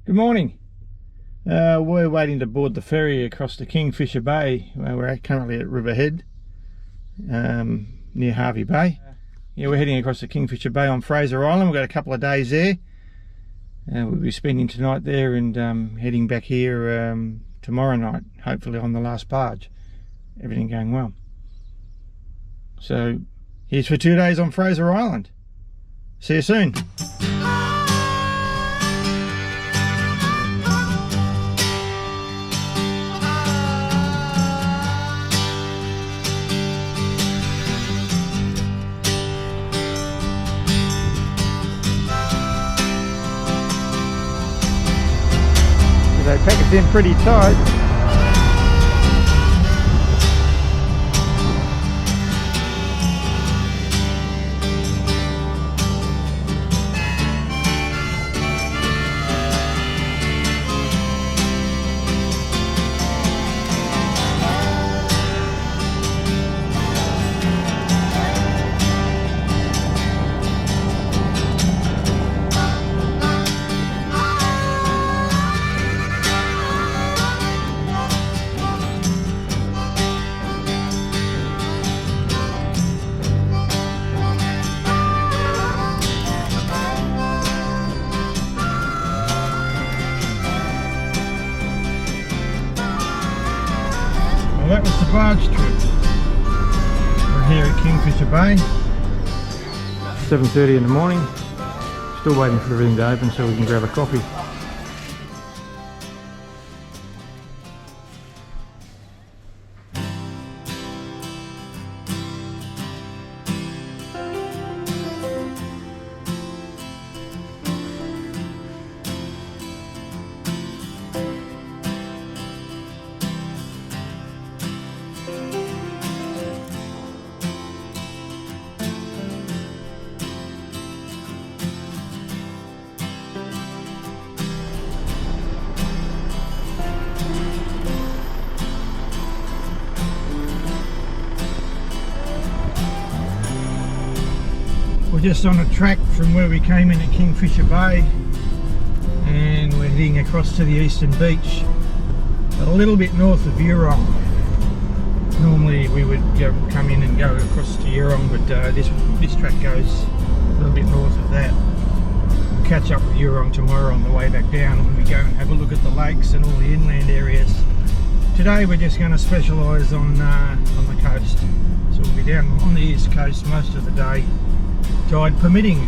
Good morning. We're waiting to board the ferry across to Kingfisher Bay. We're currently at Riverhead, near Harvey Bay. Yeah, we're heading across to Kingfisher Bay on Fraser Island. We've got a couple of days there. We'll be spending tonight there and heading back here tomorrow night, hopefully on the last barge. Everything going well. So here's for 2 days on Fraser Island. See you soon. They pack us in pretty tight. Well, that was the barge trip. We're here at Kingfisher Bay. 7:30 in the morning. Still waiting for everything to open so we can grab a coffee. We're just on a track from where we came in at Kingfisher Bay, and we're heading across to the eastern beach, a little bit north of Eurong. Normally we would come in and go across to Eurong, but this track goes a little bit north of that. We'll catch up with Eurong tomorrow on the way back down when we go and have a look at the lakes and all the inland areas. Today we're just going to specialise on the coast, so we'll be down on the east coast most of the day, tide permitting.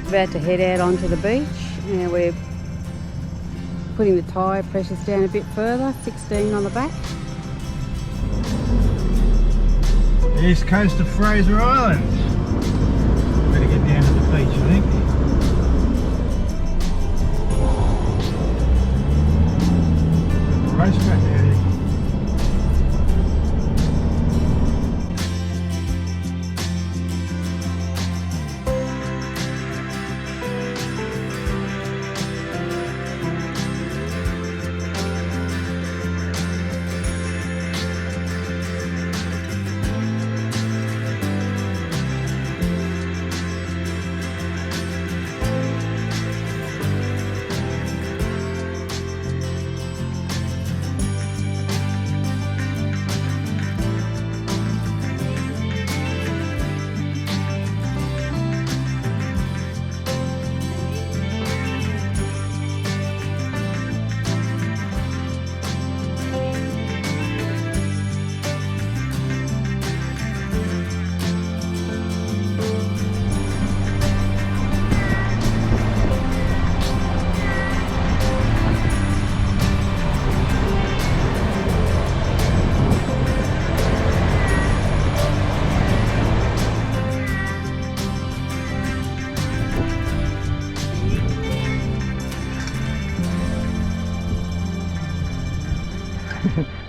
About to head out onto the beach, and we're putting the tyre pressures down a bit further, 16 on the back. East coast of Fraser Island. Better get down to the beach, I think. Racetrack out here.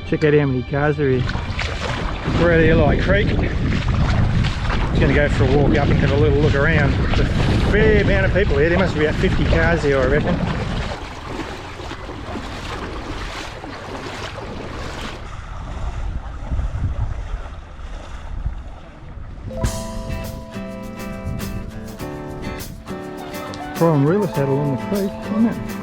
Check out how many cars are here. We're at Eli Creek. Just going to go for a walk up and have a little look around. There's a fair amount of people here. There must be about 50 cars here, I reckon. Prime real estate along the creek, isn't it?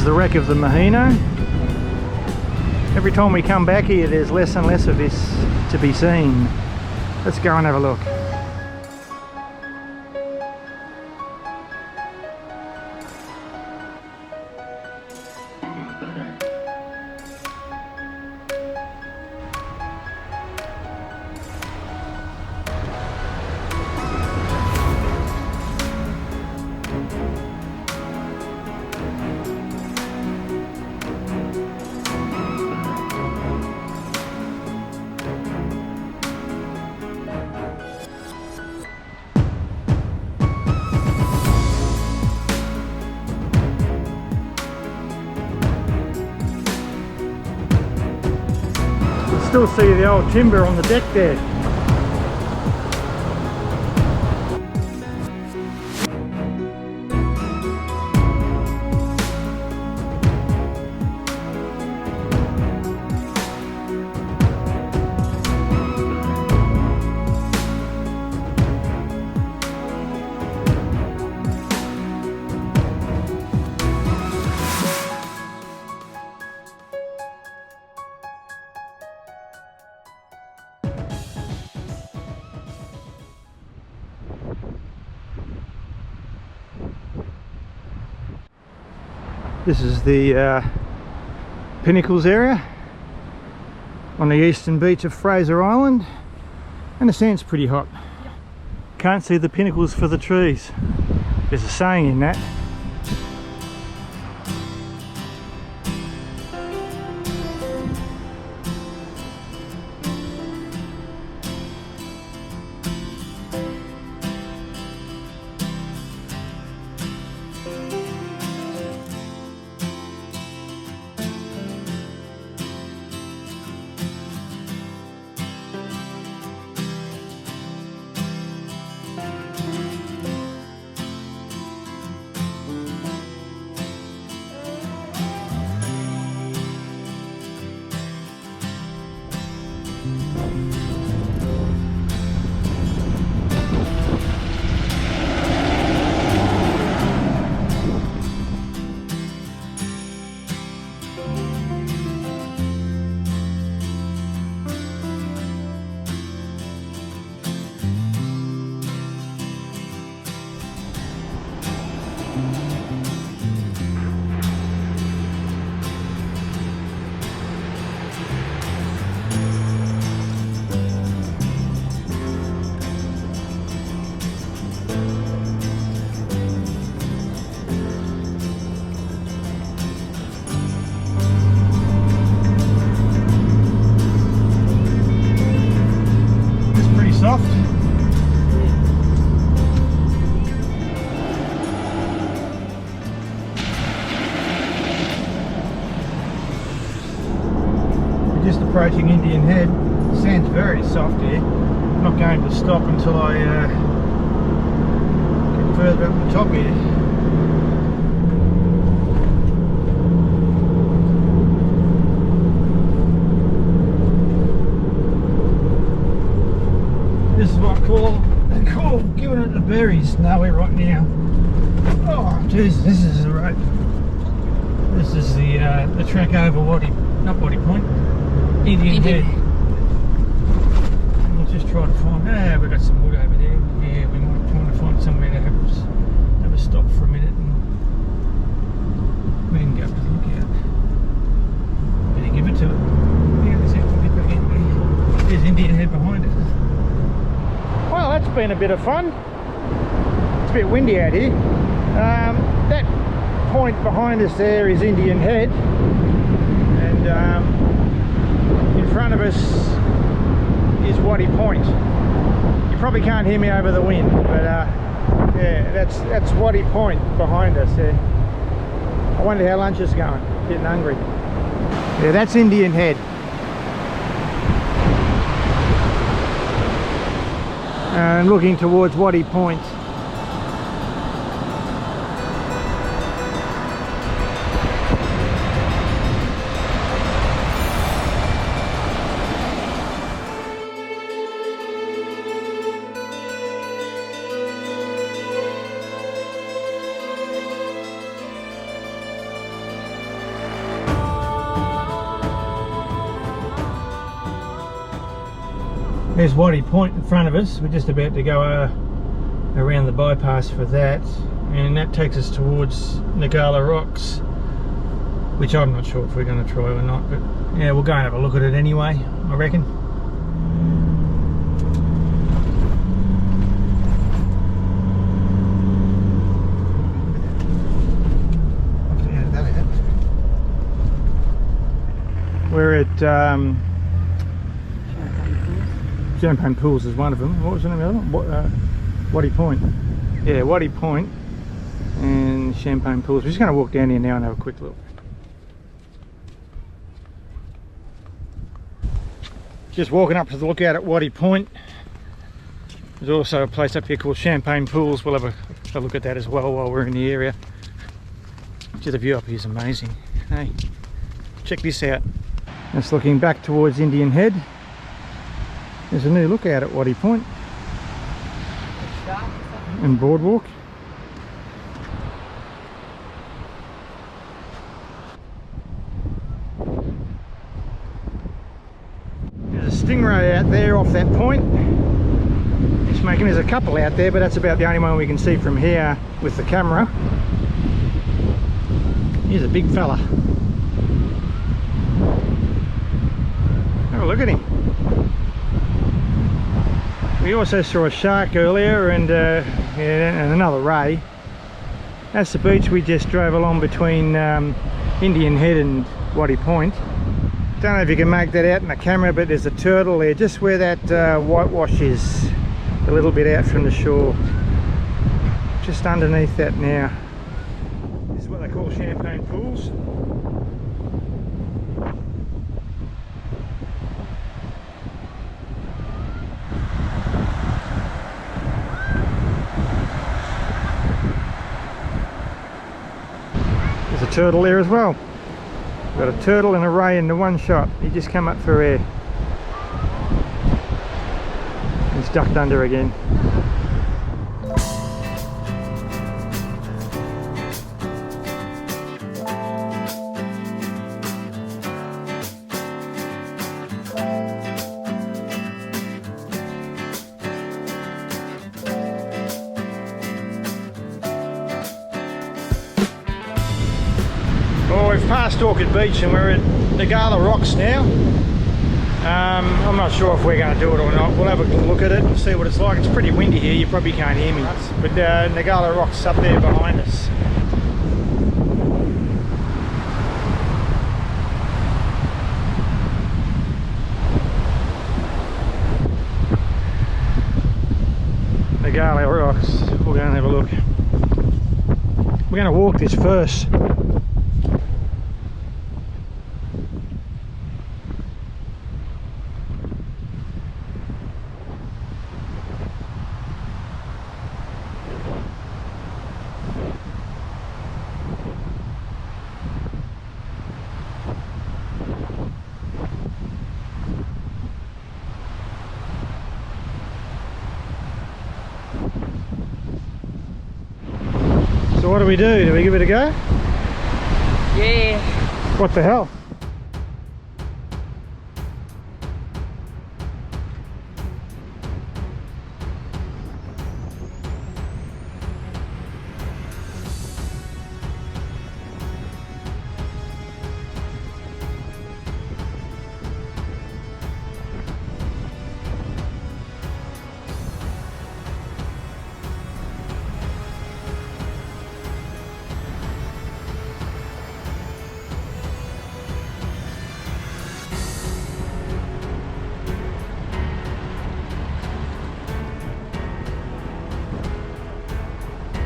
The wreck of the Maheno. Every time we come back here there's less and less of this to be seen. Let's go and have a look. Still see the old timber on the deck there. This is the Pinnacles area on the eastern beach of Fraser Island, and the sand's pretty hot. Can't see the pinnacles for the trees. There's a saying in that. Soft. We're just approaching Indian Head. The sand's very soft here. I'm not going to stop until I get further up the top here. This is what I call giving it the berries nowhere right now. Oh Jesus, this is the road. This is the track over not Waddy Point, Indian Head. We'll just try to find. We've got some wood over there. Yeah, we might try to find somewhere to have a stop for a minute and we can go up to the lookout. Better give it to it. Yeah, there's it. We'll get back in there. There's Indian Head behind it. Well, that's been a bit of fun. It's a bit windy out here. That point behind us there is Indian Head, and in front of us is Waddy Point. You probably can't hear me over the wind, but yeah, that's Waddy Point behind us there. I wonder how lunch is going. Getting hungry. Yeah, that's Indian Head. And looking towards Waddy Point. There's Waddy Point in front of us. We're just about to go around the bypass for that, and that takes us towards Ngala Rocks, which I'm not sure if we're going to try or not, but yeah, we'll go and have a look at it anyway, I reckon. We're at Champagne Pools is one of them. What was the name of the other one? Waddy Point. Yeah, Waddy Point and Champagne Pools. We're just going to walk down here now and have a quick look. Just walking up to the lookout at Waddy Point. There's also a place up here called Champagne Pools. We'll have a look at that as well while we're in the area. Just the view up here is amazing. Hey, check this out. Just looking back towards Indian Head. There's a new lookout at Waddy Point and boardwalk. There's a stingray out there off that point. It's making, there's a couple out there, but that's about the only one we can see from here with the camera. Here's a big fella. Oh, look at him. We also saw a shark earlier and another ray. That's the beach we just drove along between Indian Head and Waddy Point. Don't know if you can make that out in the camera, but there's a turtle there just where that whitewash is, a little bit out from the shore. Just underneath that now. This is what they call Champagne Pools. There's a turtle there as well. Got a turtle and a ray in the one shot. He just come up for air. He's ducked under again. Well, we've passed Orchid Beach and we're at Ngala Rocks now. I'm not sure if we're going to do it or not. We'll have a look at it and see what it's like. It's pretty windy here, you probably can't hear me. But Ngala Rocks up there behind us. Ngala Rocks, we're going to have a look. We're going to walk this first. what do we do? Do we give it a go? Yeah. What the hell?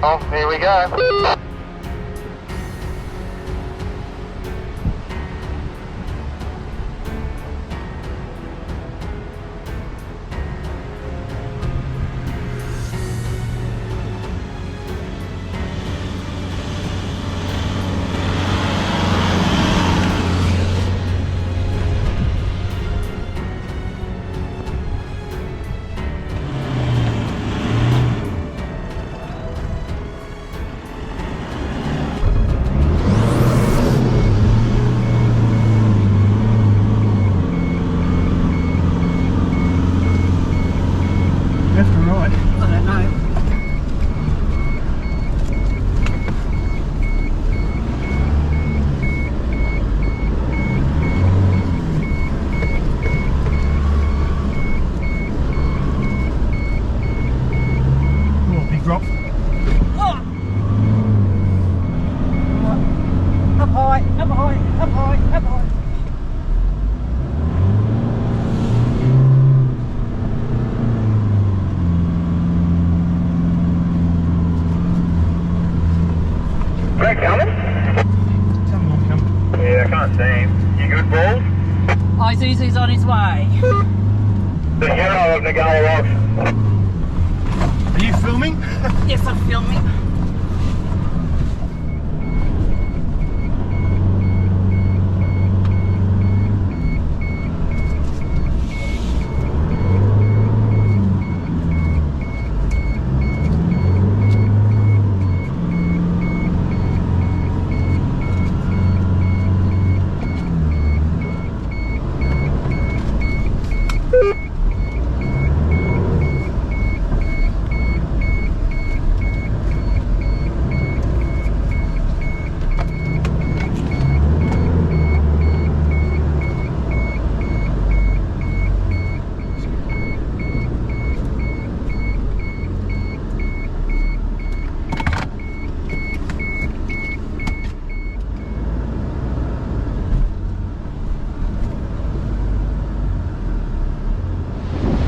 Oh, here we go. Left or right? I don't know. Oh, big drop. Up high, up high, up high, up high. Greg coming? Someone come. Yeah, I can't see him. You good, balls? Isuzu's on his way. The hero of Ngala Rocks. Are you filming? Yes, I'm filming.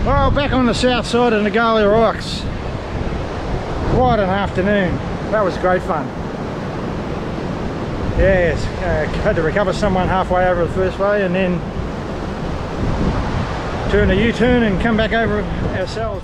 Well, back on the south side of Ngala Rocks. What an afternoon. That was great fun. Yes, had to recover someone halfway over the first way and then turn a U-turn and come back over ourselves.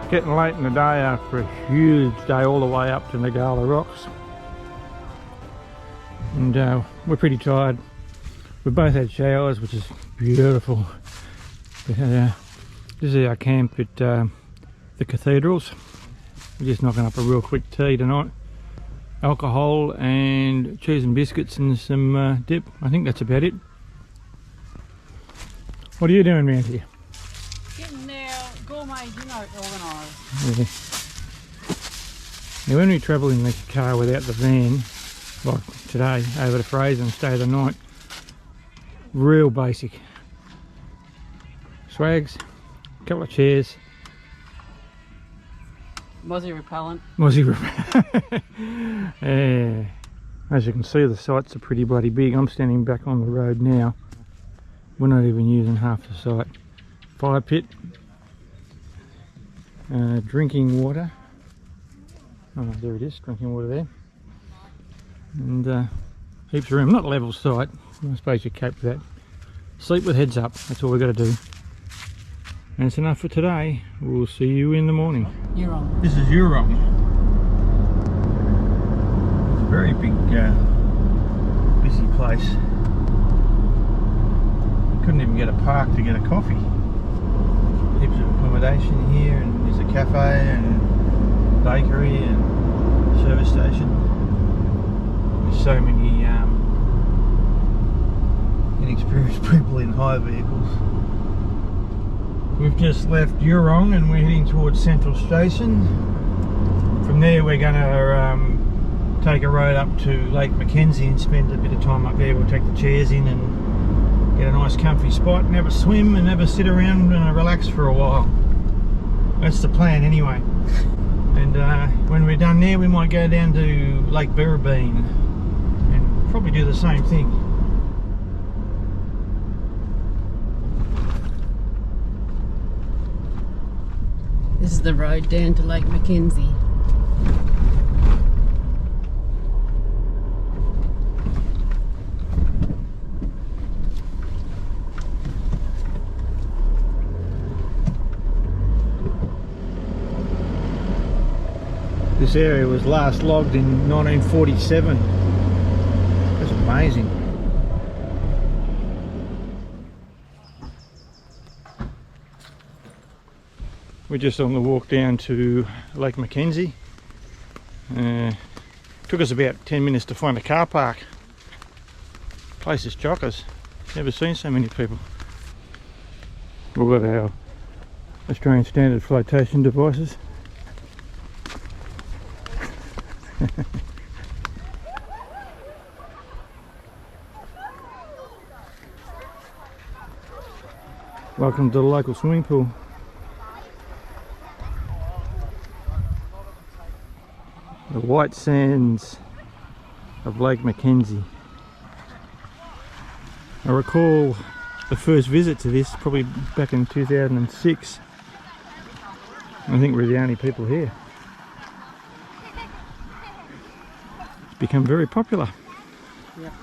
Getting late in the day after a huge day all the way up to Ngala Rocks, and we're pretty tired. We both had showers, which is beautiful. We had, this is our camp at the Cathedrals. We're just knocking up a real quick tea tonight. Alcohol and cheese and biscuits and some dip. I think that's about it. What are you doing around here? Getting their gourmet dinner organised. Yeah. Now when we travel in the car without the van, like today, over to Fraser and stay the night, Real basic. Swags, a couple of chairs. Mozzie repellent. Mozzie repellent. Yeah. As you can see, the sites are pretty bloody big. I'm standing back on the road now. We're not even using half the site. Fire pit. Drinking water. Oh, there it is, drinking water there. And heaps of room. Not level site. I suppose you cope with that. Sleep with heads up. That's all we've got to do. And it's enough for today. We'll see you in the morning. Eurong. This is Eurong. It's a very big, busy place. Couldn't even get a park to get a coffee. Heaps of accommodation here, and there's a cafe and bakery and service station. There's so many inexperienced people in hire vehicles. We've just left Eurong and we're heading towards Central Station. From there we're going to take a road up to Lake Mckenzie and spend a bit of time up there. We'll take the chairs in and get a nice comfy spot and have a swim and have a sit around and relax for a while. That's the plan anyway. And when we're done there we might go down to Lake Birrabeen and probably do the same thing. This is the road down to Lake Mckenzie. This area was last logged in 1947. That's amazing. We're just on the walk down to Lake Mckenzie. Took us about 10 minutes to find a car park. Place is chockers. Never seen so many people. We've got our Australian standard flotation devices. Welcome to the local swimming pool. The white sands of Lake Mckenzie. I recall the first visit to this probably back in 2006. I think we're the only people here. It's become very popular. Yep.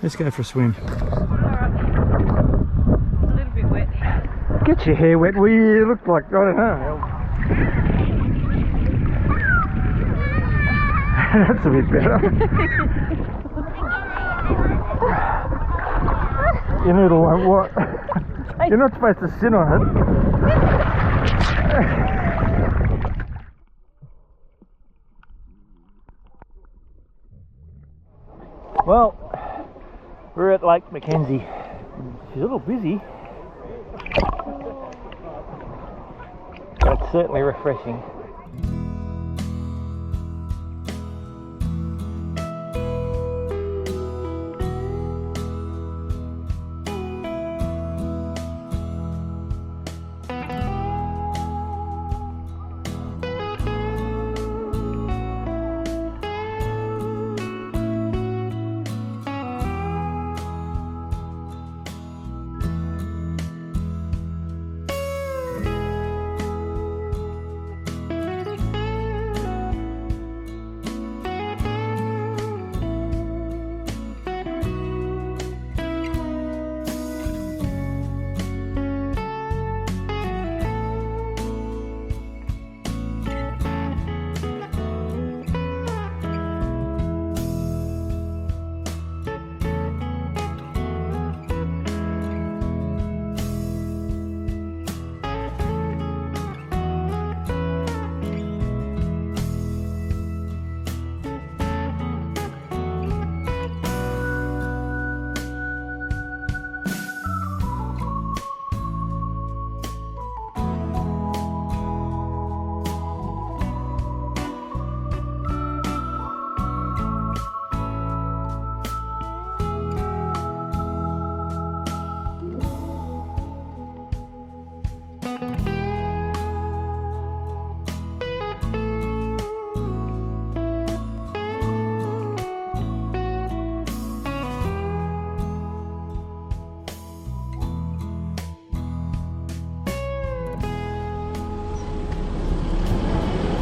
Let's go for a swim. A little bit wet. Get your hair wet. Well, you look like, I don't know. That's a bit better. You noodle won't what? You're not supposed to sit on it. Well, we're at Lake Mckenzie. She's a little busy. But it's certainly refreshing.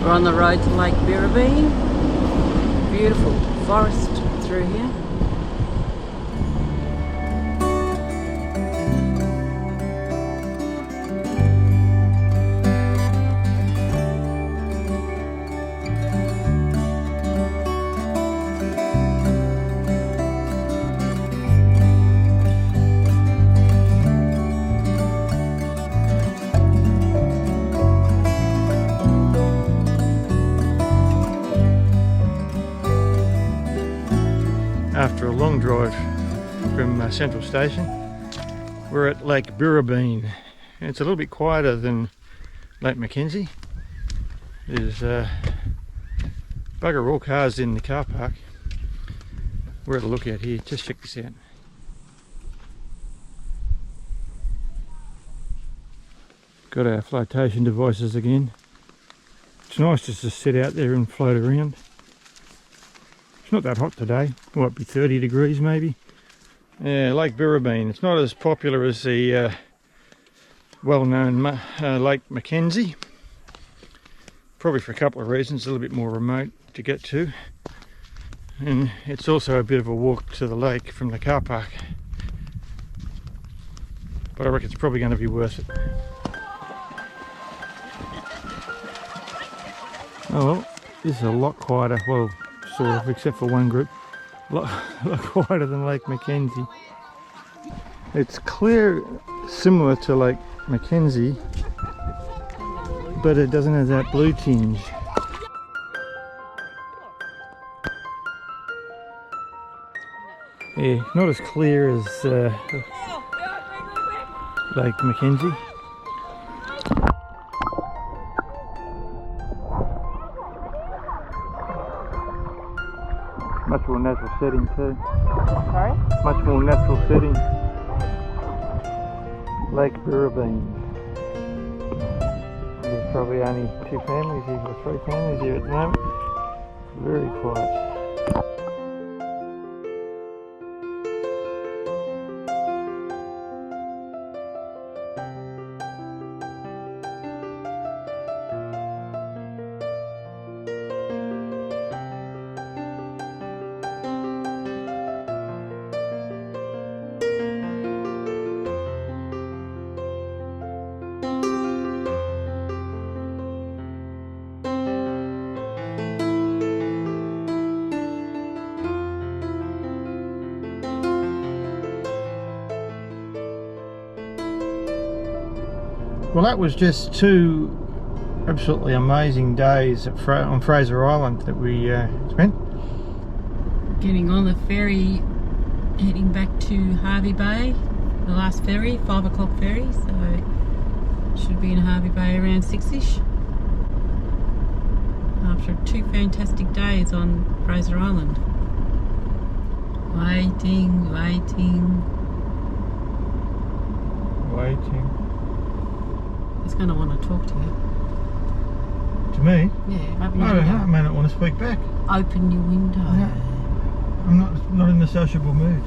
We're on the road to Lake Birrabeen. Beautiful forest through here. After a long drive from Central Station, we're at Lake Birrabeen. It's a little bit quieter than Lake Mckenzie. There's bugger all cars in the car park. We're at a lookout here. Just check this out. Got our flotation devices again. It's nice just to sit out there and float around. It's not that hot today. It might be 30 degrees maybe. Yeah, Lake Birrabeen. It's not as popular as the well-known Lake Mckenzie. Probably for a couple of reasons. A little bit more remote to get to. And it's also a bit of a walk to the lake from the car park. But I reckon it's probably going to be worth it. Oh well, this is a lot quieter. Well, sort of, except for one group. A lot quieter than Lake Mckenzie. It's clear, similar to Lake Mckenzie, but it doesn't have that blue tinge. Yeah, not as clear as Lake Mckenzie. Much more natural setting too. Sorry? Much more natural setting. Lake Birrabeen. There's probably only 2 families here, or 3 families here at the moment. Very quiet. Well, that was just 2 absolutely amazing days at on Fraser Island that we spent. Getting on the ferry, heading back to Hervey Bay, the last ferry, 5 o'clock ferry, so should be in Hervey Bay around 6ish. After 2 fantastic days on Fraser Island. Waiting. He's going to want to talk to you. To me? Yeah, open I your don't know, I window. may not want to speak back. Open your window. No, I'm not in the sociable mood.